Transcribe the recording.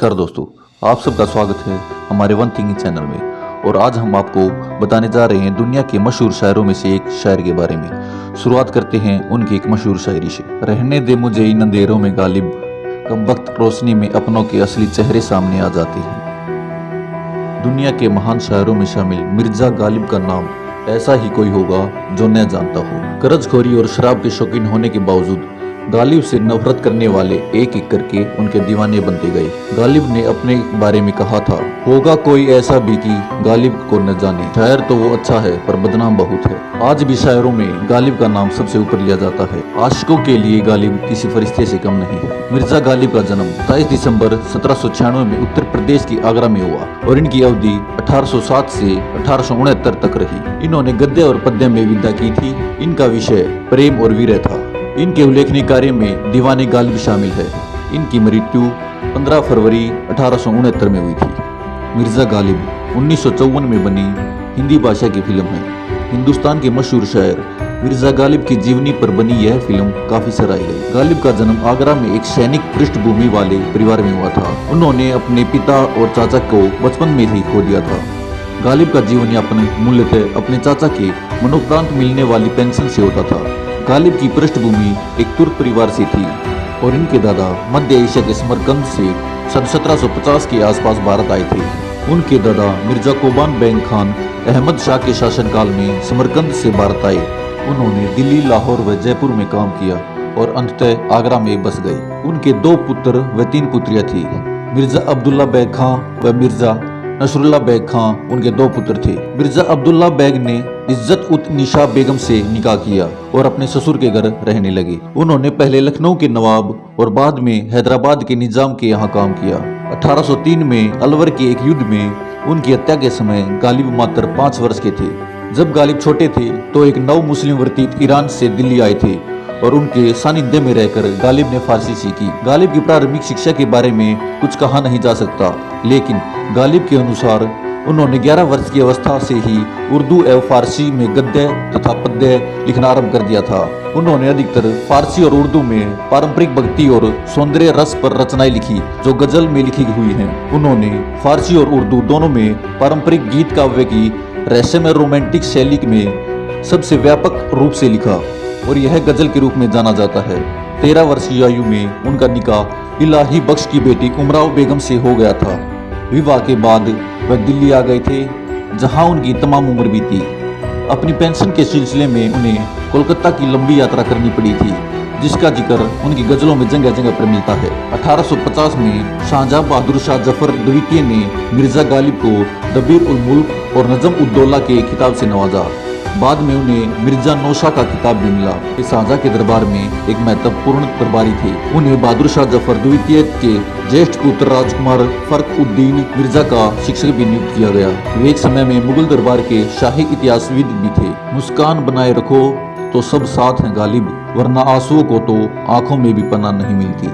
नमस्कार दोस्तों, आप सबका स्वागत है हमारे वन थिंकिंग चैनल में। और आज हम आपको बताने जा रहे हैं दुनिया के मशहूर शायरों में से एक शायर के बारे में। शुरुआत करते हैं उनकी एक मशहूर शायरी से। रहने दे मुझे इन अंधेरों में गालिब, कम वक्त रोशनी में अपनों के असली चेहरे सामने आ जाते हैं। दुनिया के महान शायरों में शामिल मिर्जा गालिब का नाम ऐसा ही कोई होगा जो न जानता हो। कर्जखोरी और शराब के शौकीन होने के बावजूद गालिब से नफरत करने वाले एक एक करके उनके दीवाने बनते गए। गालिब ने अपने बारे में कहा था, होगा कोई ऐसा भी कि गालिब को न जाने। शायर तो वो अच्छा है पर बदनाम बहुत है। आज भी शायरों में गालिब का नाम सबसे ऊपर लिया जाता है। आशिकों के लिए गालिब किसी फरिश्ते से कम नहीं है। मिर्जा गालिब का जन्म 27 दिसंबर 1796 में उत्तर प्रदेश की आगरा में हुआ और इनकी अवधि 1807 से 1869 तक रही। इन्होंने गद्य और पद्य में विद्या की थी। इनका विषय प्रेम और वीर्य था। इनके उल्लेखनीय कार्य में दीवाने गालिब शामिल है। इनकी मृत्यु 15 फरवरी 1869 में हुई थी। मिर्जा गालिब 1954 में बनी हिंदी भाषा की फिल्म है। हिंदुस्तान के मशहूर शायर मिर्जा गालिब की जीवनी पर बनी यह फिल्म काफी सराही गई। गालिब का जन्म आगरा में एक सैनिक पृष्ठभूमि वाले परिवार में हुआ था। उन्होंने अपने पिता और चाचा को बचपन में ही खो दिया था। गालिब का जीवन यापन मूलतः अपने चाचा के मनोप्रांत मिलने वाली पेंशन से होता था। गालिब की पृष्ठभूमि एक तुर्क परिवार से थी और इनके दादा मध्य एशिया के समरकंद से सन 1750 के आसपास भारत आए थे। उनके दादा मिर्जा कोबान बेग खान अहमद शाह के शासनकाल में समरकंद से भारत आए। उन्होंने दिल्ली, लाहौर व जयपुर में काम किया और अंततः आगरा में बस गए। उनके 2 पुत्र व 3 पुत्रियां थी। मिर्जा अब्दुल्ला बेग खां व मिर्जा नसरुल्ला बेग खां उनके 2 पुत्र थे। मिर्जा अब्दुल्ला बेग ने इज्जत उत निशा बेगम से निकाह किया और अपने ससुर के घर रहने लगे। उन्होंने पहले लखनऊ के नवाब और बाद में हैदराबाद के निजाम के यहाँ काम किया। 1803 में अलवर के एक युद्ध में उनकी हत्या के समय गालिब मात्र 5 वर्ष के थे। जब गालिब छोटे थे तो एक नव मुस्लिम वर्तीत ईरान से दिल्ली आए थे और उनके सानिध्य में रहकर गालिब ने फारसी सीखी। गालिब की प्रारंभिक शिक्षा के बारे में कुछ कहा नहीं जा सकता, लेकिन गालिब के अनुसार उन्होंने 11 वर्ष की अवस्था से ही उर्दू एवं फारसी में गद्य तथा पद्य लिखना आरंभ कर दिया था। उन्होंने अधिकतर फारसी और उर्दू में पारंपरिक भक्ति और सौंदर्य रस पर रचनाएं लिखी जो गजल में लिखी हुई हैं। उन्होंने फारसी और उर्दू दोनों में पारंपरिक गीत काव्य की रहस्यमय रोमांटिक शैली में सबसे व्यापक रूप से लिखा और यह गजल के रूप में जाना जाता है। 13 वर्ष की आयु में उनका निकाह इलाही बख्श की बेटी उमराव बेगम से हो गया था। विवाह के बाद वह दिल्ली आ गए थे जहां उनकी तमाम उम्र बीती। अपनी पेंशन के सिलसिले में उन्हें कोलकाता की लंबी यात्रा करनी पड़ी थी, जिसका जिक्र उनकी गजलों में जगह जगह पर मिलता है। 1850 में शाहजहां बहादुर शाह जफर द्वितीय ने मिर्जा गालिब को दबीर उल मुल्क और नजम उद दौला के खिताब से नवाजा। बाद में उन्हें मिर्जा नौशाह का खिताब भी मिला। शाहजहां के दरबार में एक महत्वपूर्ण दरबारी थे। उन्हें बहादुर शाह जफर द्वितीय के ज्येष्ठ पुत्र राजकुमार फर्रुद्दीन मिर्जा का शिक्षक भी नियुक्त किया गया। वे एक समय में मुगल दरबार के शाही इतिहासविद भी थे। मुस्कान बनाए रखो तो सब साथ हैं गालिब, वरना आंसुओं को तो आंखों में भी पनाह नहीं मिलती।